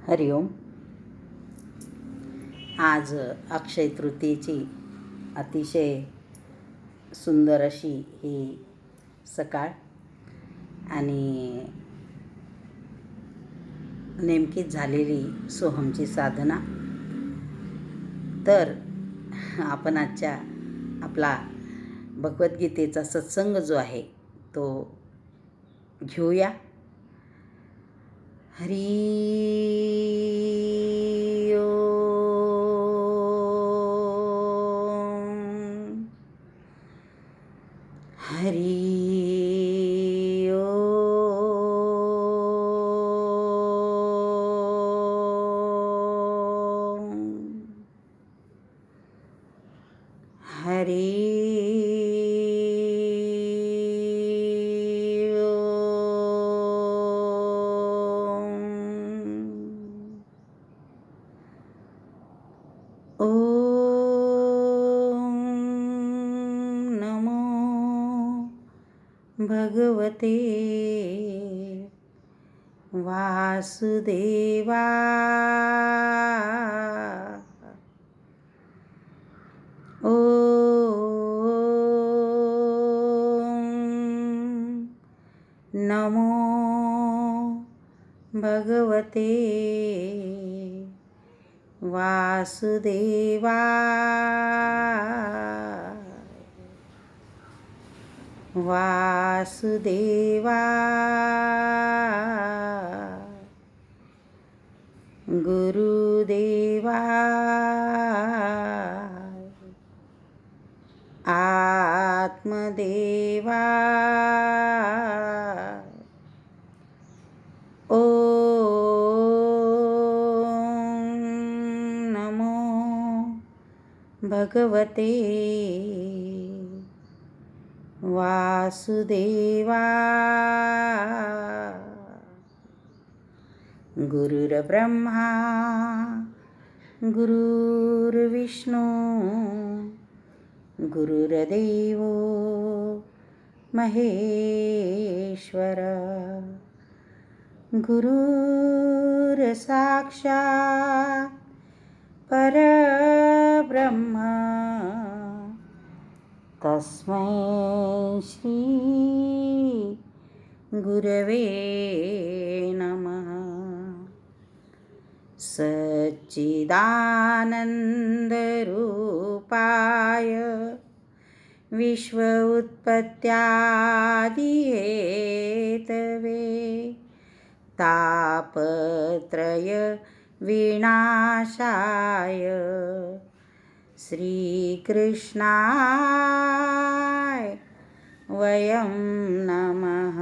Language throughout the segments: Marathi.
हरिओम. आज अक्षय तृतीयेची अतिशय सुंदर अशी ही सकाळ आणि नेमकीच झालेली सोहमची साधना. तर आपण आजच्या आपला भगवद्गीतेचा सत्संग जो आहे तो घेऊया. हरी ओम. हरी ओम. हरी ओम नमो भगवते वासुदेवाय. ओम नमो भगवते वासुदेवाय. वासुदेवाय. गुरुदेवाय. आत्मदेवाय. ओम नमो भगवते वासुदेवाय. गुरुर्ब्रह्मा गुरुर्विष्णू गुरुर्देवो महेश्वर. गुरुर्साक्षात् परब्रह्म तस्मै श्री गुरवे नमः. सच्चिदानन्दरूपाय विश्व उत्पत्त्यादिहेतवे तापत्रय विनाशाय श्रीकृष्णाय वयं नमः.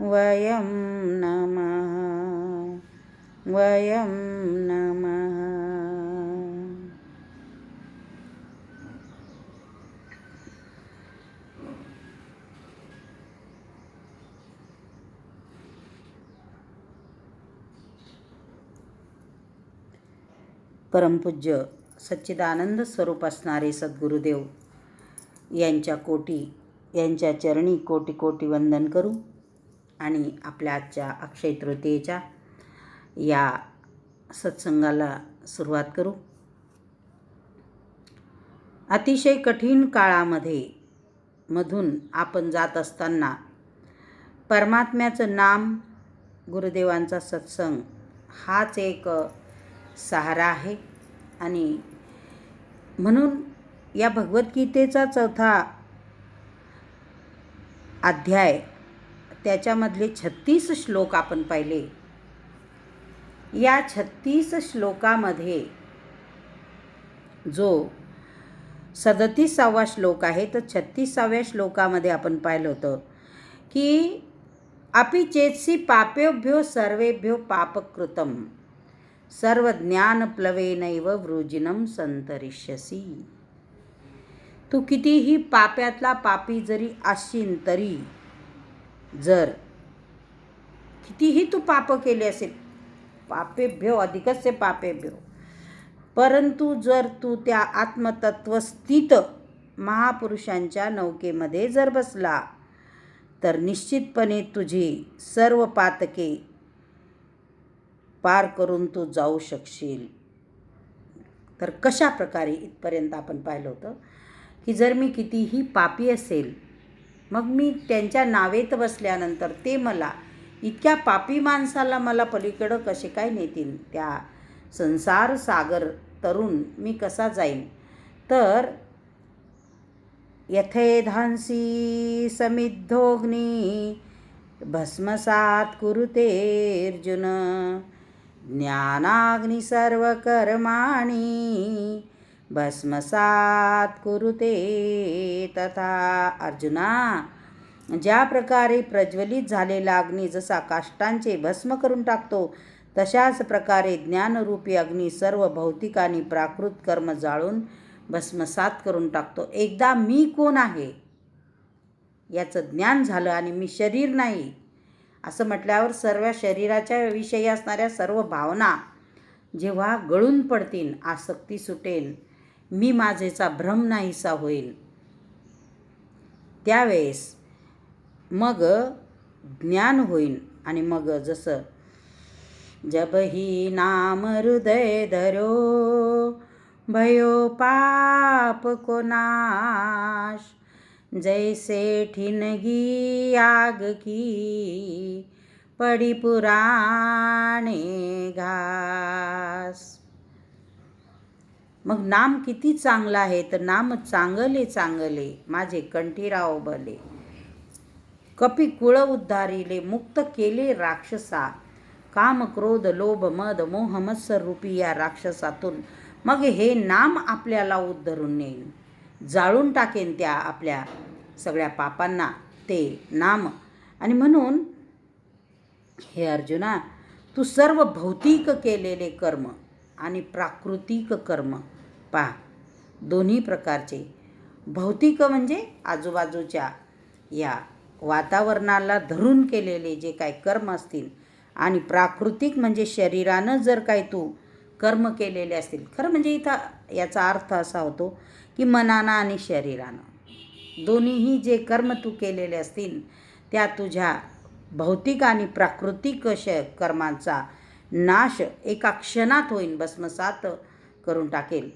वयं नमः. वयं नमः. परमपूज्य सच्चिदानंद स्वरूप असणारे सद्गुरुदेव यांच्या चरणी कोटी कोटी वंदन करू आणि आपल्या आजच्या अक्षय तृतीयेच्या या सत्संगाला सुरुवात करू. अतिशय कठीण मधून आपण जात असताना परमात्म्याचं नाम, गुरुदेवांचा सत्संग हाच एक सहारा आहे. आणि म्हणून या भगवद्गीतेचा 4था अध्याय त्याच्यामधले 36 श्लोक आपण पाहिले. या 36 श्लोकामध्ये जो 37वा श्लोक आहे तर 36व्या श्लोकामध्ये आपण पाहिलं होतं की अपि चेत्सि पापेभ्यो सर्वेभ्यो पापकृतं सर्व ज्ञानप्लवेनैव वृजिनं संतरिष्यसि. तू कितीही पाप्यातला पापी जरी असशील तरी, जर कितीही तू पाप केले असेल, पापेभ्यो अधिकस्य पापेभ्यो, परंतु जर तू त्या आत्मतत्वस्थित महापुरुषांच्या नौकेमध्ये जर बसला तर निश्चितपणे तुझी सर्व पातके पार करून तू जाऊ शकशील. तर कशा प्रकारे इथपर्यंत आपण पाहिलं होतं की जर मी कितीही पापी असेल, मग मी त्यांच्या नावेत बसल्यानंतर ते मला इतक्या पापी माणसाला मला पलीकडं कसे काय नेतील, त्या संसार सागर तरुण मी कसा जाईन. तर यथेधांसी समिद्धोग्नी भस्मसात कुरुते अर्जुन, ज्ञानाग्नि सर्वकर्माणि भस्मसात कुरुते तथा. अर्जुना, ज्या प्रकारे प्रज्वलित झालेला अग्नी जसा काष्टांचे भस्म करून टाकतो, तशाच प्रकारे ज्ञानरूपी अग्नी सर्व भौतिक आणि प्राकृत कर्म जाळून भस्मसात करून टाकतो. एकदा मी कोण आहे याचं ज्ञान झालं आणि मी शरीर नाही असं म्हटल्यावर सर्व शरीराच्या विषयी असणाऱ्या सर्व भावना जेव्हा गळून पडतील, आसक्ती सुटेल, मी माझेचा भ्रम नाहीसा होईल, त्यावेळेस मग ज्ञान होईल. आणि मग जसं जब ही नाम हृदय धरो भयो पाप को नाश, जैसे ठिनगी आग की पड़ी पुराणे घास. मग नाम किती चांगलं आहे, तर नाम चांगले चांगले माझे कंठीराव बले, कपी कुळ उद्धारिले, मुक्त केले राक्षसा, काम क्रोध लोभ मद मोह मत्सर रूपी या राक्षसातून. मग हे नाम आपल्याला उद्धरून नेईल, जाळून टाकेन त्या आपल्या सगळ्या पापांना ते नाम. आणि म्हणून हे अर्जुना, तू सर्व भौतिक केलेले कर्म आणि प्राकृतिक कर्म पहा, दोन्ही प्रकारचे. भौतिक म्हणजे आजूबाजूच्या या वातावरणाला धरून केलेले जे काही कर्म असतील, आणि प्राकृतिक म्हणजे शरीरानं जर काही तू कर्म केलेले असतील. खरं म्हणजे इथं याचा अर्थ असा होतो की मनानं आणि शरीरानं दोन्हीही जे कर्म तू केलेले असतील, त्या तुझ्या भौतिक आणि प्राकृतिक कर्मांचा नाश एका क्षणात होईल, भस्मसात करून टाकेल.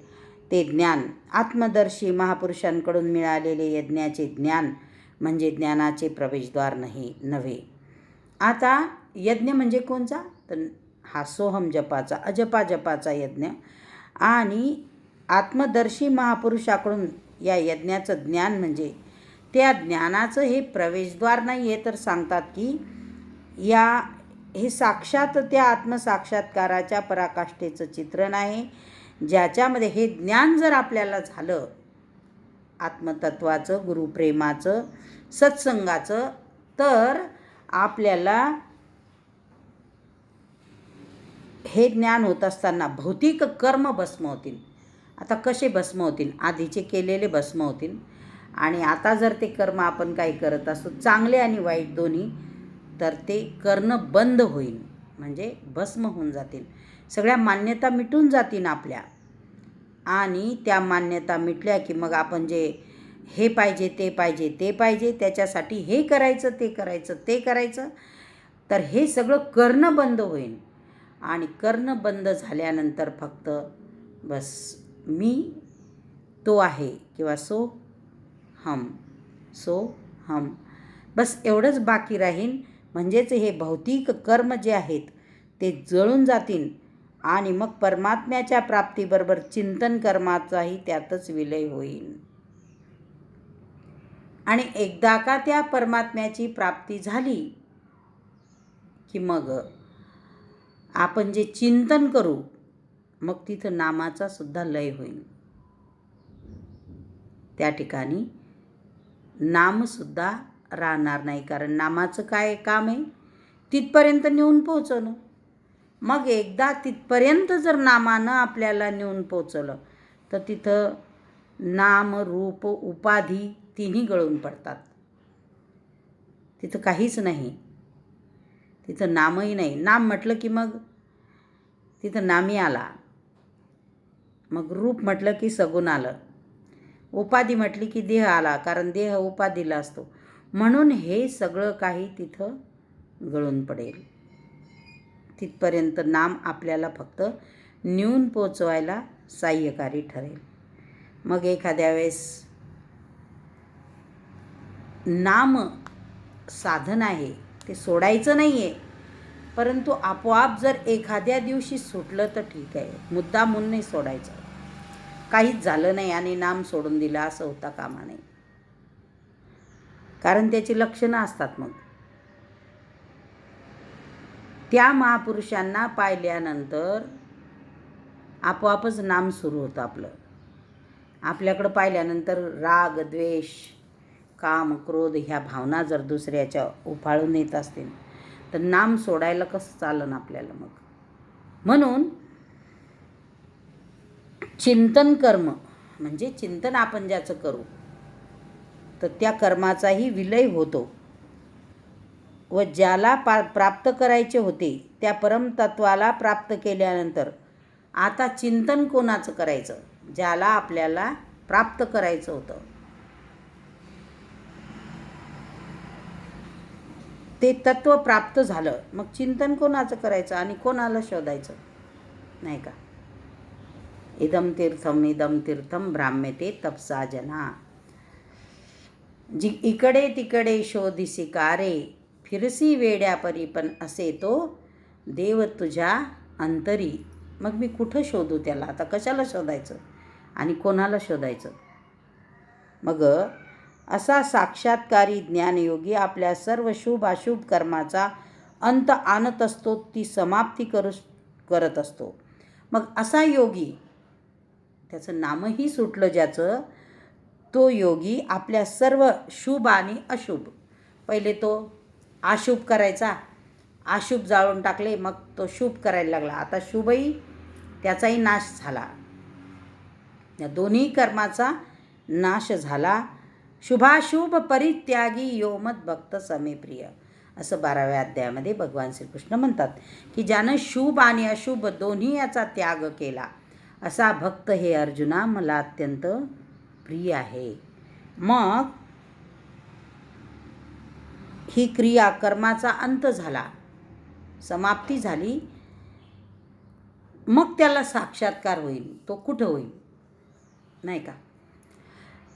ते ज्ञान आत्मदर्शी महापुरुषांकडून मिळालेले यज्ञाचे ज्ञान म्हणजे ज्ञानाचे प्रवेशद्वार नव्हे. आता यज्ञ म्हणजे कोणचा, तर हा सोहम जपाचा, अजपा जपाचा यज्ञ. आणि आत्मदर्शी महापुरुषाकडून या यज्ञाचं ज्ञान म्हणजे त्या ज्ञानाचं हे प्रवेशद्वार नाही आहे, तर सांगतात की हे साक्षात त्या आत्मसाक्षात्काराच्या पराकाष्ठेचं चित्रण आहे, ज्याच्यामध्ये हे ज्ञान जर आपल्याला झालं, आत्मतत्वाचं, गुरुप्रेमाचं, सत्संगाचं, तर आपल्याला हे ज्ञान होत असताना भौतिक कर्म भस्म होतील. आता कसे भस्म होतील, आधीचे केलेले भस्म होतील, आणि आता जर ते कर्म आपण काही करत असू, चांगले आणि वाईट दोन्ही, तर ते करणं बंद होईल, म्हणजे भस्म होऊन जातील. सगळ्या मान्यता मिटून जातील आपल्या. आणि त्या मान्यता मिटल्या की मग आपण जे हे पाहिजे ते पाहिजे ते पाहिजे, त्याच्यासाठी हे करायचं ते करायचं ते करायचं, तर हे सगळं करणं बंद होईल. आणि करणं बंद झाल्यानंतर फक्त बस मी तो आहे किंवा सो हम बस एवढंच बाकी राहील. म्हणजेच हे भौतिक कर्म जे आहेत ते जळून जातील, आणि मग परमात्म्याच्या प्राप्तीबरोबर चिंतन कर्माचाही त्यातच विलय होईल. आणि एकदा का त्या परमात्म्याची प्राप्ती झाली की मग आपण जे चिंतन करू, मग तिथं नामाचा सुद्धा लय होईल. त्या ठिकाणी नामसुद्धा राहणार नाही, कारण नामाचं काय काम आहे, तिथपर्यंत नेऊन पोहोचवणं. मग एकदा तिथपर्यंत जर नामानं आपल्याला नेऊन पोहोचवलं, तर तिथं नाम रूप उपाधी तिन्ही गळून पडतात. तिथं काहीच नाही, तिथं नामही नाही. नाम म्हटलं की मग तिथं नामी आला, मग रूप म्हटलं की सगुण आलं, उपाधी म्हटली की देह आला, कारण देह उपाधीला असतो. म्हणून हे सगळं काही तिथं गळून पडेल. तिथपर्यंत नाम आपल्याला फक्त नेऊन पोचवायला सहाय्यकारी ठरेल. मग एखाद्या वेळेस नाम साधन आहे, ते सोडायचं नाही आहे, परंतु आपोआप जर एखाद्या दिवशी सुटलं तर ठीक आहे, मुद्दामून नाही सोडायचं. काहीच झालं नाही आणि नाम सोडून दिलं असं होता कामा नये, कारण त्याची लक्षणं असतात. मग त्या महापुरुषांना पाहिल्यानंतर आपोआपच नाम सुरू होतं आपलं. आपल्याकडं पाहिल्यानंतर राग, द्वेष, काम, क्रोध ह्या भावना जर दुसऱ्याच्या उफाळून येत असतील तर नाम सोडायला कसं चालन आपल्याला. मग म्हणून चिंतन कर्म म्हणजे चिंतन आपण ज्याचं करू तर त्या कर्माचाही विलय होतो व ज्याला प्राप्त करायचे होते त्या परमतत्वाला प्राप्त केल्यानंतर आता चिंतन कोणाचं करायचं? ज्याला आपल्याला प्राप्त करायचं होतं ते तत्व प्राप्त झालं, मग चिंतन कोणाचं करायचं आणि कोणाला शोधायचं? नाही का? इदम तीर्थम भ्राम्यते तपसा जना. जी इकडे तिकडे शोधिसी कारे, फिरसी वेड्या परी पण असे तो देव तुझ्या अंतरी. मग मी कुठं शोधू त्याला? आता कशाला शोधायचं आणि कोणाला शोधायचं? मग असा साक्षात्कारी ज्ञानयोगी आपल्या सर्व शुभ अशुभ कर्माचा अंत आणत असतो, ती समाप्ती करत असतो. मग असा योगी, त्याचं नामही सुटलं ज्याचं, तो योगी आपल्या सर्व शुभ आणि अशुभ, पहिले तो अशुभ करायचा, अशुभ जाळून टाकले, मग तो शुभ करायला लागला. आता शुभही त्याचाही नाश झाला, या दोन्ही कर्माचा नाश झाला. शुभाशुभ परित्यागी यो मद भक्त समे प्रिय, असं 12व्या अध्यायामध्ये भगवान श्रीकृष्ण म्हणतात की ज्यानं शुभ आणि अशुभ दोन्ही याचा त्याग केला असा भक्त हे अर्जुना मला अत्यंत प्रिय आहे. मग ही क्रिया कर्माचा अंत झाला, समाप्ती झाली, मग त्याला साक्षात्कार होईल. तो कुठं होईल? नाही का?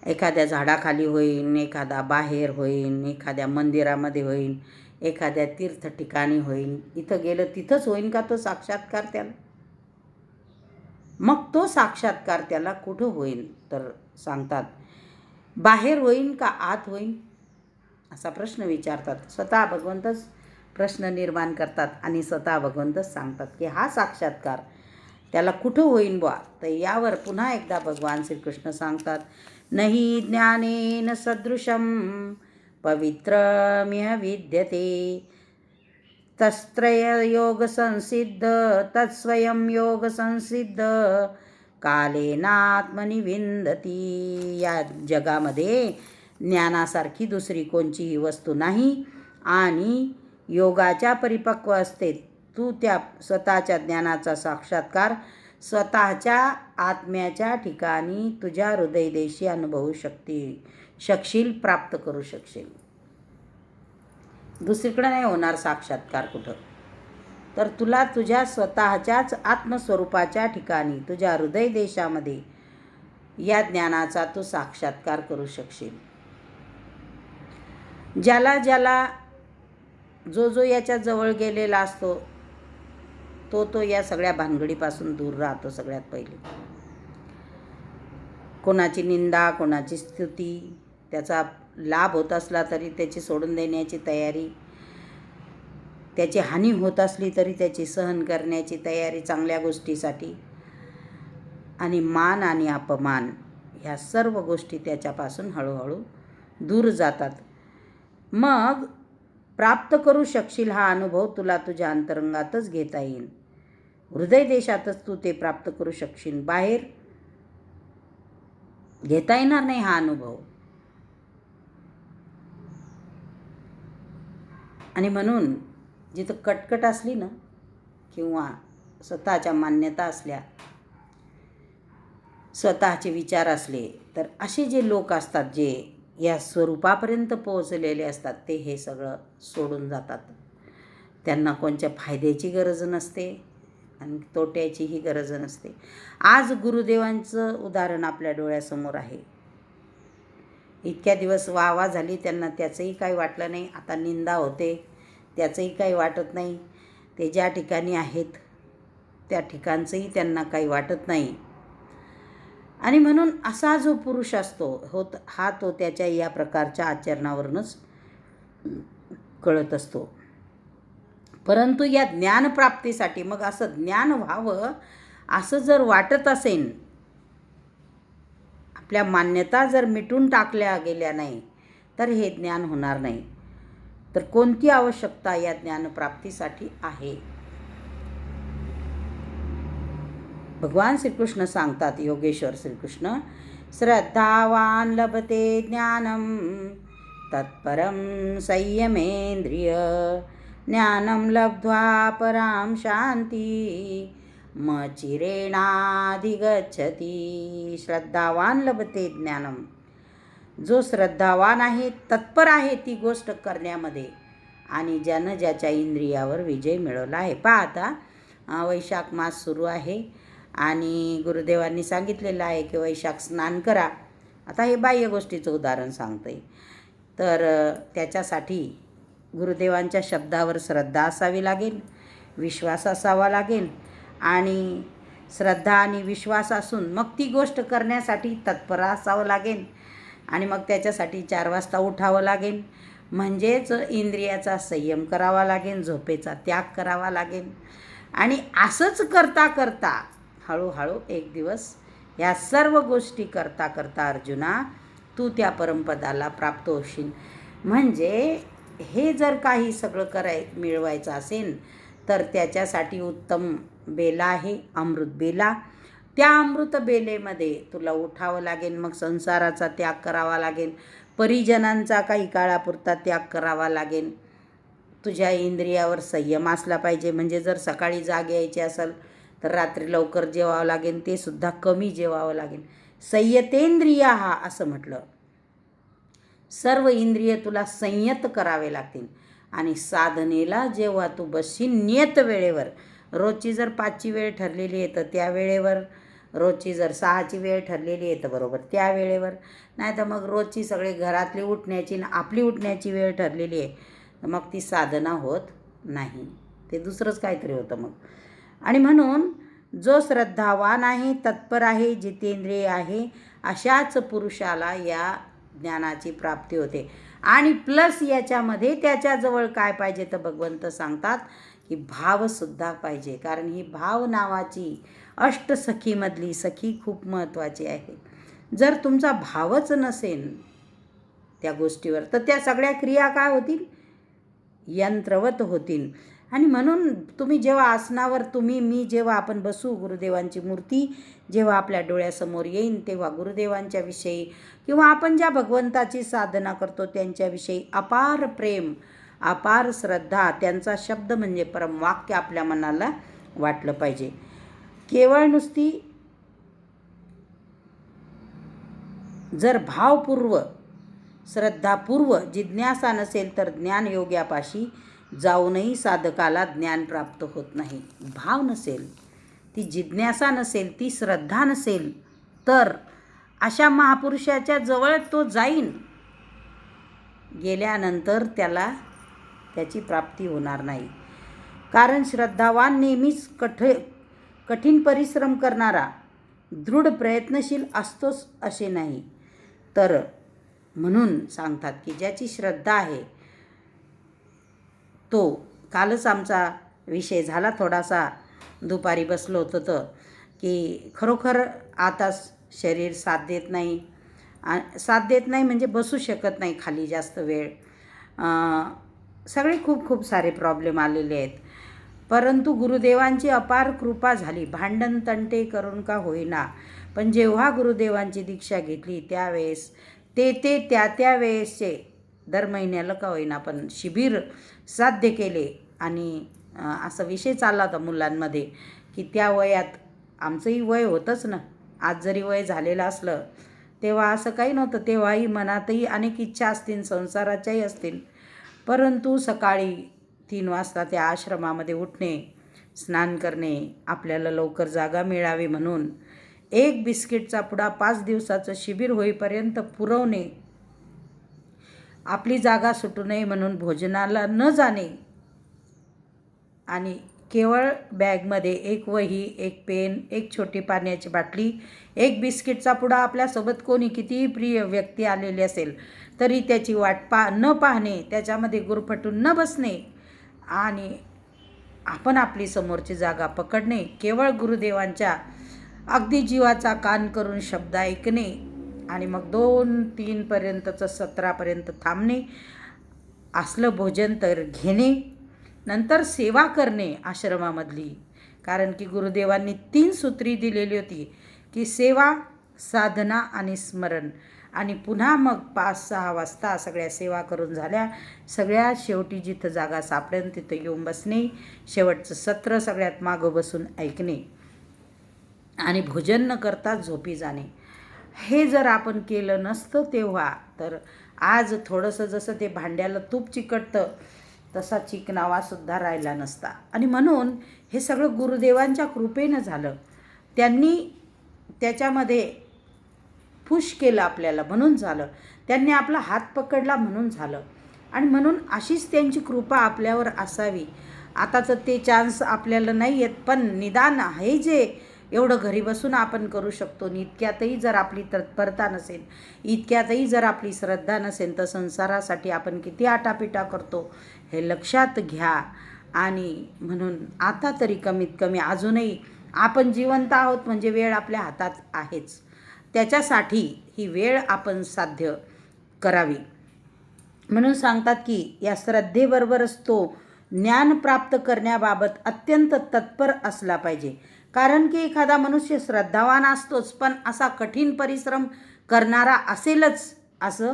एखाद्या झाडाखाली होईल, एखादा बाहेर होईल, एखाद्या मंदिरामध्ये होईल, एखाद्या तीर्थ ठिकाणी होईल. इथं गेलं तिथंच होईल का तो साक्षात्कार त्याला? मग तो साक्षात्कार त्याला कुठं होईल तर सांगतात बाहेर होईल का आत होईल, असा प्रश्न विचारतात. स्वतः भगवंतच प्रश्न निर्माण करतात आणि स्वतः भगवंतच सांगतात की हा साक्षात्कार त्याला कुठं होईल बुवा. तर यावर पुन्हा एकदा भगवान श्रीकृष्ण सांगतात नहि ज्ञानेन सदृशं पवित्रमिह विद्यते तस्त्रय योग संसिद्ध तत्स्वयं योग संसिद्ध कालेनात्मनि विंदती. या जगामध्ये ज्ञानासारखी दुसरी कोणतीही वस्तू नाही आणि योगाच्या परिपक्व अवस्थेत तू त्या स्वतःच्या ज्ञानाचा साक्षात्कार स्वतःच्या आत्म्याच्या ठिकाणी तुझ्या हृदयदेशी अनुभवू शकशील, प्राप्त करू शकशील. दुसरीकडे नाही होणार साक्षात्कार कुठं, तर तुला तुझ्या स्वतःच्याच आत्मस्वरूपाच्या ठिकाणी तुझ्या हृदयदेशामध्ये या ज्ञानाचा तू साक्षात्कार करू शकशील. ज्याला ज्याला जो याच्या जवळ गेलेला असतो तो या सगळ्या भानगडीपासून दूर राहतो. सगळ्यात पहिले कोणाची निंदा, कोणाची स्तुती, त्याचा लाभ होत असला तरी त्याची सोडून देण्याची तयारी, त्याची हानी होत असली तरी त्याची सहन करण्याची तयारी चांगल्या गोष्टीसाठी, आणि मान आणि अपमान ह्या सर्व गोष्टी त्याच्यापासून हळूहळू दूर जातात. मग प्राप्त करू शकशील हा अनुभव तुला तुझ्या अंतरंगातच घेता येईल, हृदयदेशातच तू ते प्राप्त करू शकशील. बाहेर घेता येणार नाही हा अनुभव. आणि म्हणून जिथं कटकट असली ना किंवा स्वतःच्या मान्यता असल्या, स्वतःचे विचार असले, तर असे जे लोक असतात जे या स्वरूपापर्यंत पोहोचलेले असतात ते हे सगळं सोडून जातात. त्यांना कोणत्या फायद्याची गरज नसते आणि तोट्याचीही गरज नसते. आज गुरुदेवांचं उदाहरण आपल्या डोळ्यासमोर आहे. इतक्या दिवस वाहवा झाली त्यांना, त्याचंही काही वाटलं नाही. आता निंदा होते, त्याचंही काही वाटत नाही. ते ज्या ठिकाणी आहेत त्या ठिकाणचंही त्यांना काही वाटत नाही. आणि म्हणून असा जो पुरुष असतो हा तो त्याच्या या प्रकारच्या आचरणावरूनच कळत असतो. परंतु या ज्ञानप्राप्तीसाठी मग असं ज्ञान व्हावं असं जर वाटत असेल, आपल्या मान्यता जर मिटून टाकल्या गेल्या नाही तर हे ज्ञान होणार नाही. तर कोणती आवश्यकता या ज्ञानप्राप्तीसाठी आहे? भगवान श्रीकृष्ण सांगतात, योगेश्वर श्रीकृष्ण, श्रद्धावान लभते ज्ञानम तत्परम संयमेंद्रिय ज्ञानम लब्ध्वा पराम शांती मचिरेणाधिगच्छति. श्रद्धावान लभते ज्ञानम. जो श्रद्धावान आहे, तत्पर आहे ती गोष्ट करण्यामध्ये, आणि ज्यानं ज्याच्या इंद्रियावर विजय मिळवला आहे. पहा, आता वैशाख मास सुरू आहे आणि गुरुदेवांनी सांगितलेलं आहे की वैशाख स्नान करा. आता हे बाह्य गोष्टीचं उदाहरण सांगते. तर त्याच्यासाठी गुरुदेवांच्या शब्दावर श्रद्धा असावी लागेल, विश्वास असावा लागेल, आणि श्रद्धा आणि विश्वास असून मग ती गोष्ट करण्यासाठी तत्पर असावं लागेल. आणि मग त्याच्यासाठी 4 वाजता उठावं लागेल, म्हणजेच इंद्रियाचा संयम करावा लागेल, झोपेचा त्याग करावा लागेल. आणि असंच करता करता हळूहळू एक दिवस या सर्व गोष्टी करता करता अर्जुना तू त्या परमपदाला प्राप्त होशील. म्हणजे हे जर काही सगळं मिळवायचं असेल तर त्याच्यासाठी उत्तम बेला आहे, अमृत बेला. त्या अमृत बेलेमध्ये तुला उठावं लागेल, मग संसाराचा त्याग करावा लागेल, परिजनांचा काही काळापुरता त्याग करावा लागेल, तुझ्या इंद्रियावर संयम असला पाहिजे. म्हणजे जर सकाळी जाग यायची असेल तर रात्री लवकर जेवावं लागेल, ते सुद्धा कमी जेवावं लागेल. संयतेंद्रिया हा असं म्हटलं. सर्व इंद्रिय तुला संयत करावे लागतील. आणि साधनेला जेव्हा तू बसशील नियत वेळेवर, रोजची जर 5ची वेळ ठरलेली आहे तर त्या वेळेवर, रोजची जर 6ची वेळ ठरलेली आहे तर बरोबर त्या वेळेवर, नाही तर मग रोजची सगळे घरातली उठण्याची आणि आपली उठण्याची वेळ ठरलेली आहे तर मग ती साधना होत नाही, ते दुसरंच काहीतरी होतं मग. आणि म्हणून जो श्रद्धावान आहे, तत्पर आहे, जितेंद्रिय आहे, अशाच पुरुषाला या ज्ञानाची प्राप्ती होते. आणि प्लस याच्यामध्ये त्याच्याजवळ काय पाहिजे तर भगवंत सांगतात की भावसुद्धा पाहिजे. कारण ही भाव नावाची अष्टसखीमधली सखी खूप महत्त्वाची आहे. जर तुमचा भावच नसेल त्या गोष्टीवर तर त्या सगळ्या क्रिया काय होतील? यंत्रवत होतील. आणि म्हणून तुम्ही जेव्हा आसनावर मी जेव्हा आपण बसू, गुरुदेवांची मूर्ती जेव्हा आपल्या डोळ्यासमोर येईन तेव्हा गुरुदेवांच्या विषयी किंवा आपण ज्या भगवंताची साधना करतो त्यांच्याविषयी अपार प्रेम, अपार श्रद्धा, त्यांचा शब्द म्हणजे परमवाक्य आपल्या मनाला वाटलं पाहिजे. केवळ नुसती जर भावपूर्व, श्रद्धापूर्व जिज्ञासा नसेल तर ज्ञानयोग्यापाशी जाऊनही साधकाला ज्ञान प्राप्त होत नाही. भाव नसेल, ती जिज्ञासा नसेल, ती श्रद्धा नसेल तर अशा महापुरुषाच्या जवळ तो जाईन, गेल्यानंतर त्याला त्याची प्राप्ती होणार नाही. कारण श्रद्धावान नेहमीच कठीण परिश्रम करणारा, दृढ प्रयत्नशील असतोच असे नाही. तर म्हणून सांगतात की ज्याची श्रद्धा आहे तो, कालच आमचा विषय झाला थोडासा, दुपारी बसलो होतो तर की खरोखर आता शरीर साथ देत नाही, साथ देत नाही म्हणजे बसू शकत नाही खाली जास्त वेळ, सगळे खूप सारे प्रॉब्लेम आलेले आहेत. परंतु गुरुदेवांची अपार कृपा झाली, भांडण तंटे करून का होईना, पण जेव्हा गुरुदेवांची दीक्षा घेतली त्यावेळेस त्या वेळेसचे दर महिन्याला का होईना पण शिबिर साध्य केले. आणि असा विषय चालला होता मुलांमध्ये की त्या वयात, आमचंही वय होतंच ना, आज जरी वय झालेलं असलं तेव्हा असं काही नव्हतं, तेव्हाही मनातही अनेक इच्छा असतील, संसाराच्याही असतील, परंतु सकाळी 3 वाजता त्या आश्रमामध्ये उठणे, स्नान करणे, आपल्याला लवकर जागा मिळावी म्हणून एक बिस्किटचा पुडा 5 दिवसाचं शिबिर होईपर्यंत पुरवणे, आपली जागा सुटू नये म्हणून भोजनाला न जाणे आणि केवळ बॅगमध्ये एक वही, एक पेन, एक छोटी पाण्याची बाटली, एक बिस्किटचा पुडा, आपल्यासोबत कोणी कितीही प्रिय व्यक्ती आलेली असेल तरी त्याची वाट न पाहणे, त्याच्यामध्ये गुरफटून न बसणे आणि आपण आपली समोरची जागा पकडणे, केवळ गुरुदेवांच्या अगदी जीवाचा कान करून शब्द ऐकणे आणि मग 2-3 पर्यंतचं 17पर्यंत थांबणे, असलं भोजन तर घेणे, नंतर सेवा करणे आश्रमामधली. कारण की गुरुदेवांनी 3 सूत्री दिलेली होती की सेवा, साधना आणि स्मरण. आणि पुन्हा मग 5-6 वाजता सगळ्या सेवा करून झाल्या, सगळ्यात शेवटी जिथं जागा सापडेल तिथं येऊन बसणे, शेवटचं सत्र सगळ्यात मागं बसून ऐकणे आणि भोजन न करता झोपी जाणे. हे जर आपण केलं नसतं तेव्हा तर आज थोडंसं जसं ते भांड्याला तूप चिकटतं तसा चिकनावासुद्धा राहिला नसता. आणि म्हणून हे सगळं गुरुदेवांच्या कृपेनं झालं. त्यांनी त्याच्यामध्ये पुश केलं आपल्याला म्हणून झालं, त्यांनी आपला हात पकडला म्हणून झालं. आणि म्हणून अशीच त्यांची कृपा आपल्यावर असावी. आता तर ते चान्स आपल्याला नाही आहेत, पण निदान हे जे एवढं घरी बसून आपण करू शकतो, इतक्यातही जर आपली तत्परता नसेल, इतक्यातही जर आपली श्रद्धा नसेल तर संसारासाठी आपण किती आटापिटा करतो हे लक्षात घ्या. आणि म्हणून आता तरी कमीत कमी अजूनही आपण जिवंत आहोत म्हणजे वेळ आपल्या हातात आहेच, त्याच्यासाठी ही वेळ आपण साध्य करावी. म्हणून सांगतात की या श्रद्धेबरोबरच तो ज्ञान प्राप्त करण्याबाबत अत्यंत तत्पर असला पाहिजे. कारण की एखादा मनुष्य श्रद्धावान असतोच, पण असा कठीण परिश्रम करणारा असेलच असं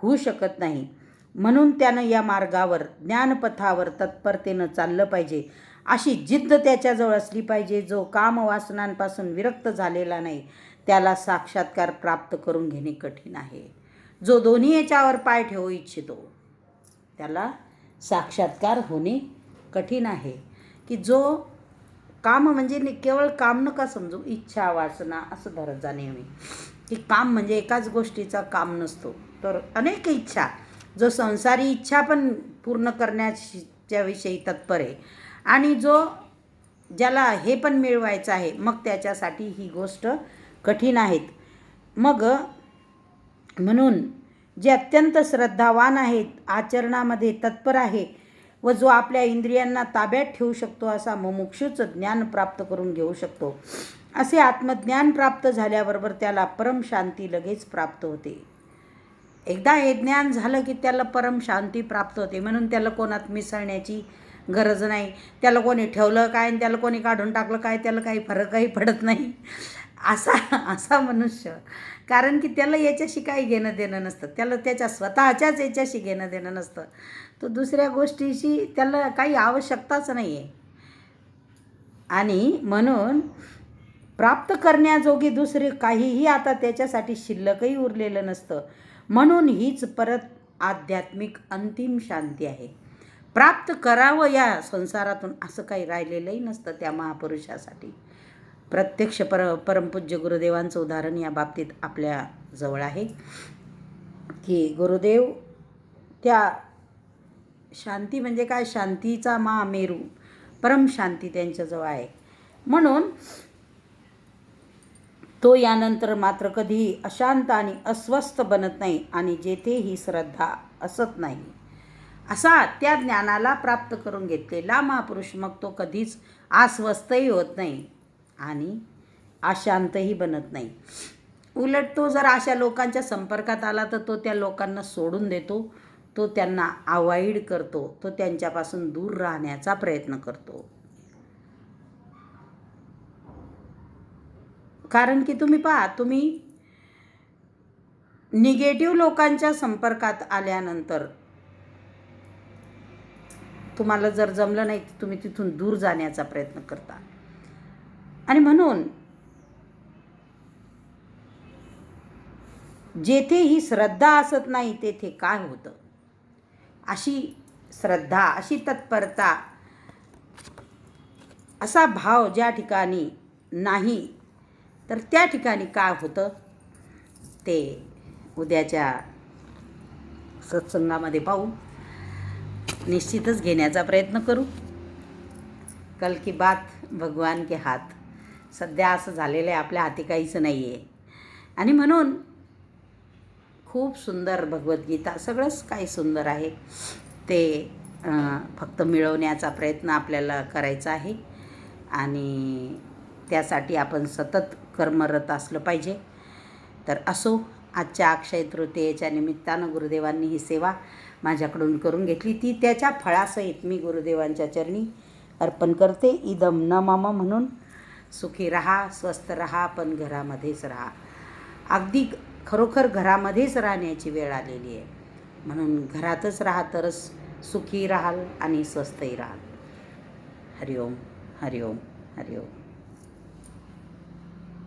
होऊ शकत नाही. म्हणून त्यानं या मार्गावर, ज्ञानपथावर तत्परतेनं चाललं पाहिजे. अशी जिद्द त्याच्याजवळ असली पाहिजे. जो कामवासनांपासून विरक्त झालेला नाही त्याला साक्षात्कार प्राप्त करून घेणे कठीण आहे. जो दोन्ही याच्यावर पाय ठेवू इच्छितो त्याला साक्षात्कार होणे कठीण आहे. की जो काम म्हणजे केवळ काम नका समजू, इच्छा वासना असं धरत जा नेहमी. की काम म्हणजे एकाच गोष्टीचा काम नसतो, तर अनेक इच्छा. जो संसारी इच्छा पण पूर्ण करण्याच्या विषयी तत्पर आहे आणि ज्याला हे पण मिळवायचं आहे, मग त्याच्यासाठी ही गोष्ट कठीण आहेत. मग म्हणून जे अत्यंत श्रद्धावान आहेत, आचरणामध्ये तत्पर आहे व जो आपल्या इंद्रियांना ताब्यात ठेवू शकतो, असा मुमुक्षूच ज्ञान प्राप्त करून घेऊ शकतो. असे आत्मज्ञान प्राप्त झाल्याबरोबर त्याला परमशांती लगेच प्राप्त होते. एकदा हे ज्ञान झालं की त्याला परमशांती प्राप्त होते. म्हणून त्याला कोणात मिसळण्याची गरज नाही. त्याला कोणी ठेवलं काय आणि त्याला कोणी काढून टाकलं काय, त्याला काही फरकही पडत नाही असा मनुष्य. कारण की त्याला याच्याशी काही घेणं देणं नसतं, त्याला त्याच्या स्वतःच्याच याच्याशी घेणं देणं नसतं. तो दुसऱ्या गोष्टीशी त्याला काही आवश्यकताच नाही आहे. आणि म्हणून प्राप्त करण्याजोगी दुसरे काहीही आता त्याच्यासाठी शिल्लकही उरलेलं नसतं. म्हणून हीच परत आध्यात्मिक अंतिम शांती आहे. प्राप्त करावं या संसारातून असं काही राहिलेलंही नसतं त्या महापुरुषासाठी. प्रत्यक्ष परमपूज्य गुरुदेवांचं उदाहरण या बाबतीत आपल्या जवळ आहे की गुरुदेव त्या शांती म्हणजे काय, शांतीचा महामेरू परमशांती त्यांच्याजवळ आहे. म्हणून तो यानंतर मात्र कधीही अशांत आणि अस्वस्थ बनत नाही आणि जेथे ही श्रद्धा असत नाही असा त्या ज्ञानाला प्राप्त करून घेतलेला महापुरुष मग तो कधीच अस्वस्थही होत नाही आणि अशांतही बनत नाही. उलट तो जर अशा लोकांच्या संपर्कात आला तर तो त्या लोकांना सोडून देतो, तो त्यांना अवॉइड करतो, तो त्यांच्यापासून दूर राहण्याचा प्रयत्न करतो. कारण की तुम्ही पहा, तुम्ही निगेटिव्ह लोकांच्या संपर्कात आल्यानंतर तुम्हाला जर जमलं नाही तुम्ही तिथून दूर जाण्याचा प्रयत्न करता. आणि म्हणून जेथे ही श्रद्धा असत नाही तेथे काय होतं, अशी श्रद्धा, अशी तत्परता, असा भाव ज्या ठिकाणी नाही तर त्या ठिकाणी काय होतं ते उद्याच्या सत्संगामध्ये पाहू. निश्चितच घेण्याचा प्रयत्न करू. कल की बात भगवान के हात. सध्या असं झालेलं आहे, आपल्या हाती काहीच नाही आहे. आणि म्हणून खूप सुंदर भगवद्गीता, सगळंच काही सुंदर आहे ते फक्त मिळवण्याचा प्रयत्न आपल्याला करायचा आहे. आणि त्यासाठी आपण सतत कर्मरत असलं पाहिजे. तर असो, आजच्या अक्षय तृतीयेच्या निमित्तानं गुरुदेवांनी ही सेवा माझ्याकडून करून घेतली, ती त्याच्या फळासहित मी गुरुदेवांच्या चरणी अर्पण करते. इदम न मम म्हणून सुखी राहा, स्वस्थ राहा, पण घरामध्येच राहा. अगदी खरोखर घरामध्येच राहण्याची वेळ आलेली आहे. म्हणून घरातच राहा तरच सुखी राहाल आणि स्वस्थही राहाल. हरिओम हरिओम हरिओम.